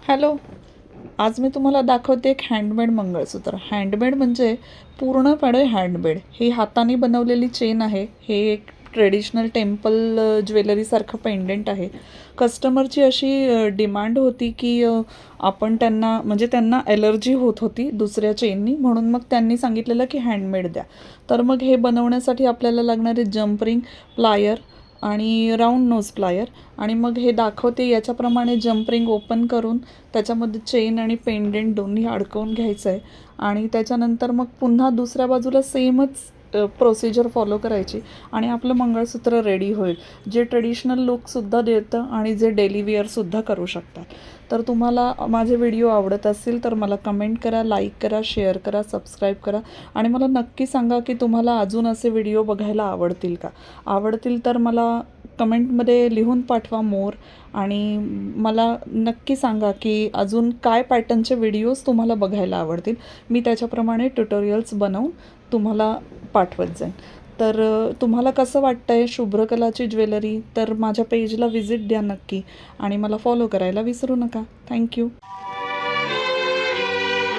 Hello. आज मी तुम्हाला दाखवते एक हँडमेड मंगळसूत्र. हँडमेड म्हणजे पूर्णपणे हँडमेड. ही हाताने बनवलेली चेन आहे. हे एक ट्रेडिशनल टेम्पल ज्वेलरीसारखं पेंडंट आहे. कस्टमरची अशी डिमांड होती की आपण त्यांना म्हणजे त्यांना ॲलर्जी होत होती दुसऱ्या चेननी, म्हणून मग त्यांनी सांगितलेलं की हँडमेड द्या. तर मग हे बनवण्यासाठी आपल्याला लागणारे जम्प रिंग, प्लायर आणि राऊंड नोज प्लायर. आणि मग हे दाखवते याच्याप्रमाणे जम्प रिंग ओपन करून त्याच्यामध्ये चेन आणि पेंडेंट दोन्ही अडकवून घ्यायचं आहे. आणि त्याच्यानंतर मग पुन्हा दुसऱ्या बाजूला सेमच प्रोसिजर फॉलो करायची आणि आपलं मंगळसूत्र रेडी होईल, जे ट्रेडिशनल लुकसुद्धा देतं आणि जे डेली वेअरसुद्धा करू शकतात. तर तुम्हाला माझे व्हिडिओ आवडत असतील तर मला कमेंट करा, लाईक करा, शेअर करा, सबस्क्राईब करा आणि मला नक्की सांगा की तुम्हाला अजून असे व्हिडिओ बघायला आवडतील का. आवडतील तर मला कमेंटमध्ये लिहून पाठवा मोर. आणि मला नक्की सांगा की अजून काय पॅटर्नचे व्हिडिओज तुम्हाला बघायला आवडतील. मी त्याच्याप्रमाणे ट्युटोरियल्स बनवून तुम्हाला पाठवत जाईन. तर तुम्हाला कसं वाटतं आहे शुभ्रकलाची ज्वेलरी, तर माझ्या पेजला व्हिजिट द्या नक्की आणि मला फॉलो करायला विसरू नका. थँक्यू.